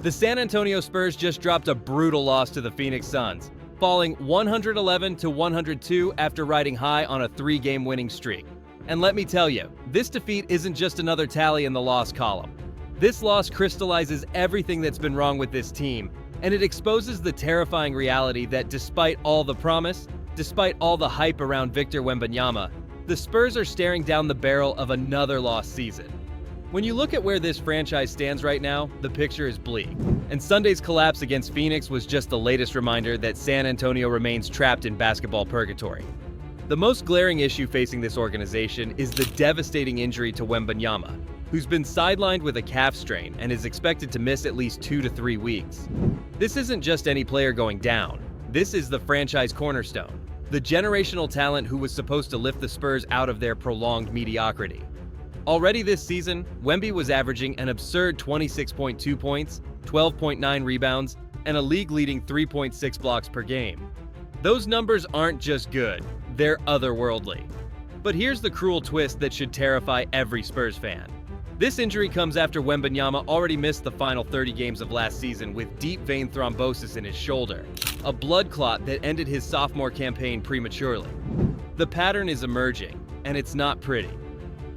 The San Antonio Spurs just dropped a brutal loss to the Phoenix Suns, falling 111-102 after riding high on a 3-game winning streak. And let me tell you, this defeat isn't just another tally in the loss column. This loss crystallizes everything that's been wrong with this team, and it exposes the terrifying reality that despite all the promise, despite all the hype around Victor Wembanyama, the Spurs are staring down the barrel of another lost season. When you look at where this franchise stands right now, the picture is bleak. And Sunday's collapse against Phoenix was just the latest reminder that San Antonio remains trapped in basketball purgatory. The most glaring issue facing this organization is the devastating injury to Wembanyama, who's been sidelined with a calf strain and is expected to miss at least 2 to 3 weeks. This isn't just any player going down. This is the franchise cornerstone, the generational talent who was supposed to lift the Spurs out of their prolonged mediocrity. Already this season, Wemby was averaging an absurd 26.2 points, 12.9 rebounds, and a league-leading 3.6 blocks per game. Those numbers aren't just good, they're otherworldly. But here's the cruel twist that should terrify every Spurs fan. This injury comes after Wembanyama already missed the final 30 games of last season with deep vein thrombosis in his shoulder, a blood clot that ended his sophomore campaign prematurely. The pattern is emerging, and it's not pretty.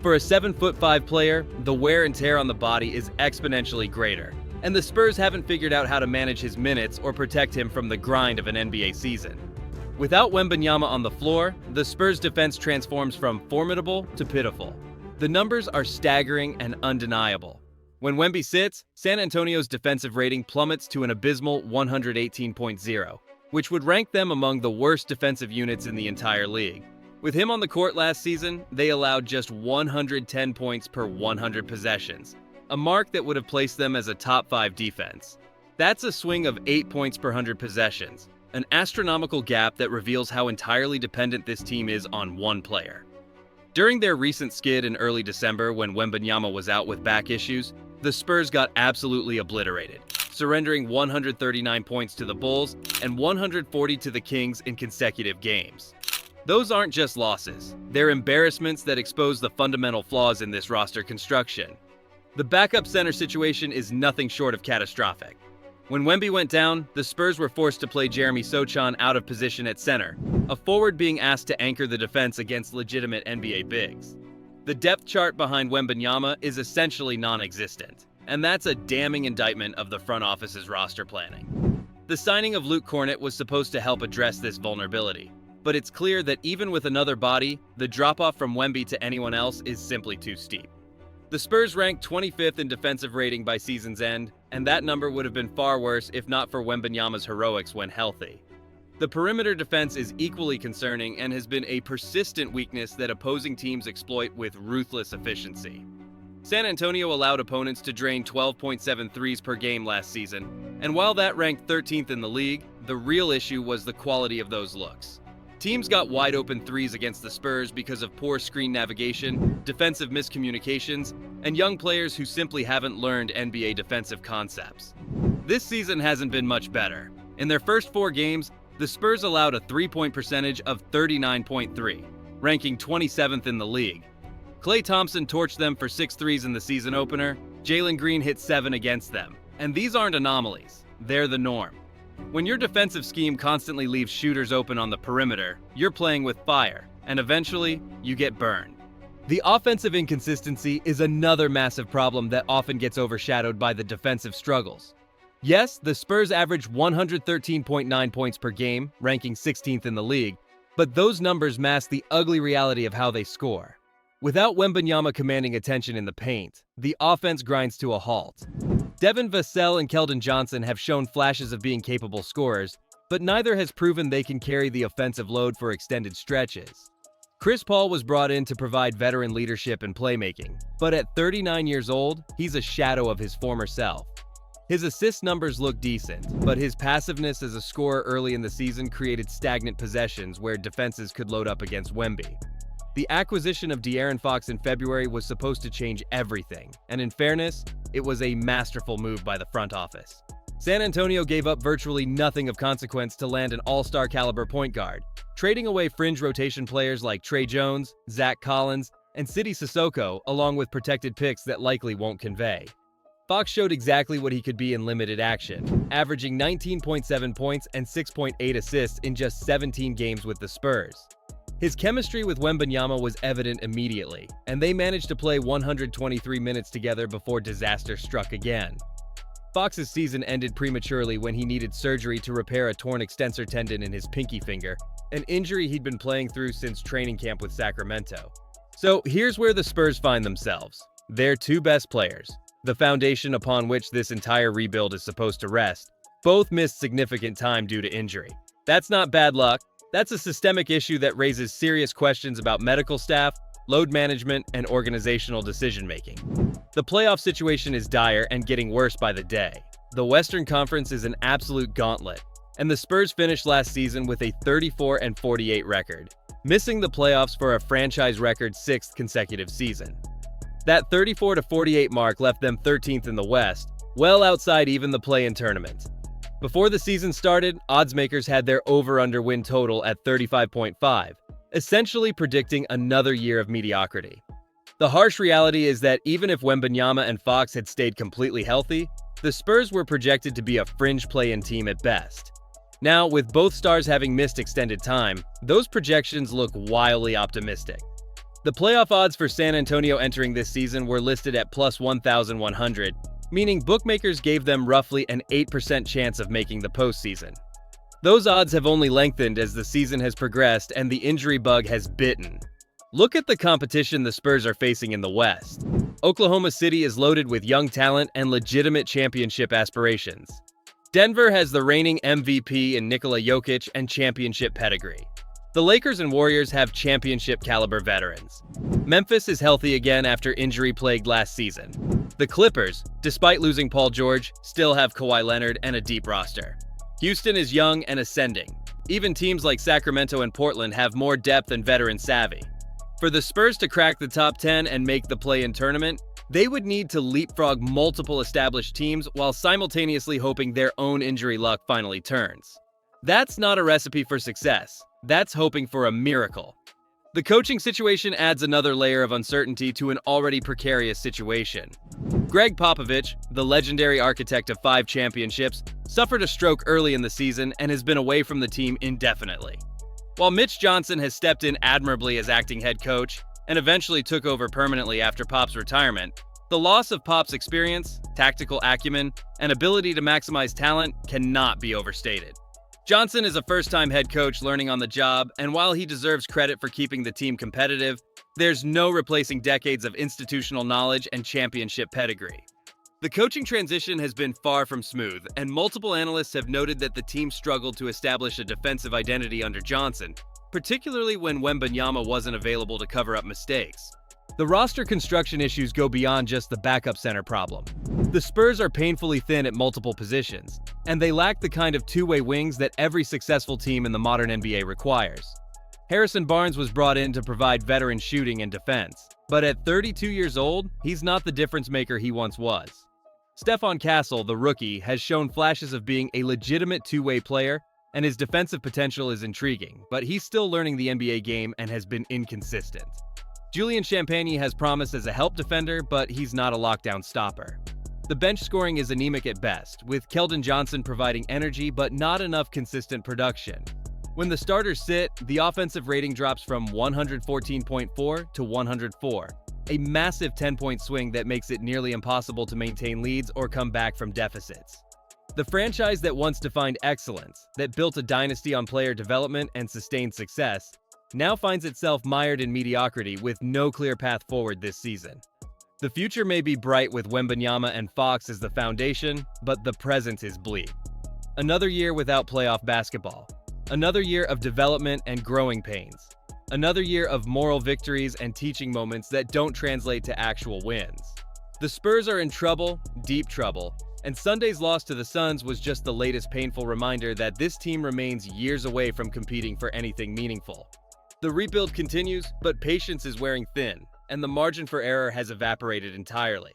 For a 7'5" player, the wear and tear on the body is exponentially greater, and the Spurs haven't figured out how to manage his minutes or protect him from the grind of an NBA season. Without Wembanyama on the floor, the Spurs' defense transforms from formidable to pitiful. The numbers are staggering and undeniable. When Wemby sits, San Antonio's defensive rating plummets to an abysmal 118.0, which would rank them among the worst defensive units in the entire league. With him on the court last season, they allowed just 110 points per 100 possessions, a mark that would have placed them as a top 5 defense. That's a swing of 8 points per 100 possessions, an astronomical gap that reveals how entirely dependent this team is on one player. During their recent skid in early December when Wembanyama was out with back issues, the Spurs got absolutely obliterated, surrendering 139 points to the Bulls and 140 to the Kings in consecutive games. Those aren't just losses, they're embarrassments that expose the fundamental flaws in this roster construction. The backup center situation is nothing short of catastrophic. When Wemby went down, the Spurs were forced to play Jeremy Sochan out of position at center, a forward being asked to anchor the defense against legitimate NBA bigs. The depth chart behind Wembanyama is essentially non-existent, and that's a damning indictment of the front office's roster planning. The signing of Luke Kornet was supposed to help address this vulnerability, but it's clear that even with another body, the drop-off from Wemby to anyone else is simply too steep. The Spurs ranked 25th in defensive rating by season's end, and that number would have been far worse if not for Wembanyama's heroics when healthy. The perimeter defense is equally concerning and has been a persistent weakness that opposing teams exploit with ruthless efficiency. San Antonio allowed opponents to drain 12.7 threes per game last season, and while that ranked 13th in the league, the real issue was the quality of those looks. Teams got wide open threes against the Spurs because of poor screen navigation, defensive miscommunications, and young players who simply haven't learned NBA defensive concepts. This season hasn't been much better. In their first 4 games, the Spurs allowed a 3-point percentage of 39.3, ranking 27th in the league. Klay Thompson torched them for 6 threes in the season opener, Jalen Green hit 7 against them. And these aren't anomalies, they're the norm. When your defensive scheme constantly leaves shooters open on the perimeter, you're playing with fire, and eventually, you get burned. The offensive inconsistency is another massive problem that often gets overshadowed by the defensive struggles. Yes, the Spurs average 113.9 points per game, ranking 16th in the league, but those numbers mask the ugly reality of how they score. Without Wembanyama commanding attention in the paint, the offense grinds to a halt. Devin Vassell and Keldon Johnson have shown flashes of being capable scorers, but neither has proven they can carry the offensive load for extended stretches. Chris Paul was brought in to provide veteran leadership and playmaking, but at 39 years old, he's a shadow of his former self. His assist numbers look decent, but his passiveness as a scorer early in the season created stagnant possessions where defenses could load up against Wemby. The acquisition of De'Aaron Fox in February was supposed to change everything, and in fairness, it was a masterful move by the front office. San Antonio gave up virtually nothing of consequence to land an all-star caliber point guard, trading away fringe rotation players like Trey Jones, Zach Collins, and Sidi Sissoko, along with protected picks that likely won't convey. Fox showed exactly what he could be in limited action, averaging 19.7 points and 6.8 assists in just 17 games with the Spurs. His chemistry with Wembanyama was evident immediately, and they managed to play 123 minutes together before disaster struck again. Fox's season ended prematurely when he needed surgery to repair a torn extensor tendon in his pinky finger, an injury he'd been playing through since training camp with Sacramento. So here's where the Spurs find themselves. Their two best players, the foundation upon which this entire rebuild is supposed to rest, both missed significant time due to injury. That's not bad luck. That's a systemic issue that raises serious questions about medical staff, load management, and organizational decision-making. The playoff situation is dire and getting worse by the day. The Western Conference is an absolute gauntlet, and the Spurs finished last season with a 34-48 record, missing the playoffs for a franchise record 6th consecutive season. That 34-48 mark left them 13th in the West, well outside even the play-in tournament. Before the season started, oddsmakers had their over-under win total at 35.5, essentially predicting another year of mediocrity. The harsh reality is that even if Wembanyama and Fox had stayed completely healthy, the Spurs were projected to be a fringe play-in team at best. Now, with both stars having missed extended time, those projections look wildly optimistic. The playoff odds for San Antonio entering this season were listed at plus 1,100, meaning bookmakers gave them roughly an 8% chance of making the postseason. Those odds have only lengthened as the season has progressed and the injury bug has bitten. Look at the competition the Spurs are facing in the West. Oklahoma City is loaded with young talent and legitimate championship aspirations. Denver has the reigning MVP in Nikola Jokic and championship pedigree. The Lakers and Warriors have championship-caliber veterans. Memphis is healthy again after injury-plagued last season. The Clippers, despite losing Paul George, still have Kawhi Leonard and a deep roster. Houston is young and ascending. Even teams like Sacramento and Portland have more depth and veteran savvy. For the Spurs to crack the top 10 and make the play-in tournament, they would need to leapfrog multiple established teams while simultaneously hoping their own injury luck finally turns. That's not a recipe for success. That's hoping for a miracle. The coaching situation adds another layer of uncertainty to an already precarious situation. Greg Popovich, the legendary architect of 5 championships, suffered a stroke early in the season and has been away from the team indefinitely. While Mitch Johnson has stepped in admirably as acting head coach and eventually took over permanently after Pop's retirement, the loss of Pop's experience, tactical acumen, and ability to maximize talent cannot be overstated. Johnson is a first-time head coach learning on the job, and while he deserves credit for keeping the team competitive, there's no replacing decades of institutional knowledge and championship pedigree. The coaching transition has been far from smooth, and multiple analysts have noted that the team struggled to establish a defensive identity under Johnson, particularly when Wembanyama wasn't available to cover up mistakes. The roster construction issues go beyond just the backup center problem. The Spurs are painfully thin at multiple positions, and they lack the kind of two-way wings that every successful team in the modern NBA requires. Harrison Barnes was brought in to provide veteran shooting and defense, but at 32 years old, he's not the difference maker he once was. Stephon Castle, the rookie, has shown flashes of being a legitimate two-way player, and his defensive potential is intriguing, but he's still learning the NBA game and has been inconsistent. Julian Champagnie has promise as a help defender, but he's not a lockdown stopper. The bench scoring is anemic at best, with Keldon Johnson providing energy but not enough consistent production. When the starters sit, the offensive rating drops from 114.4 to 104, a massive 10-point swing that makes it nearly impossible to maintain leads or come back from deficits. The franchise that once defined excellence, that built a dynasty on player development and sustained success, now finds itself mired in mediocrity with no clear path forward this season. The future may be bright with Wembanyama and Fox as the foundation, but the present is bleak. Another year without playoff basketball. Another year of development and growing pains. Another year of moral victories and teaching moments that don't translate to actual wins. The Spurs are in trouble, deep trouble, and Sunday's loss to the Suns was just the latest painful reminder that this team remains years away from competing for anything meaningful. The rebuild continues, but patience is wearing thin, and the margin for error has evaporated entirely.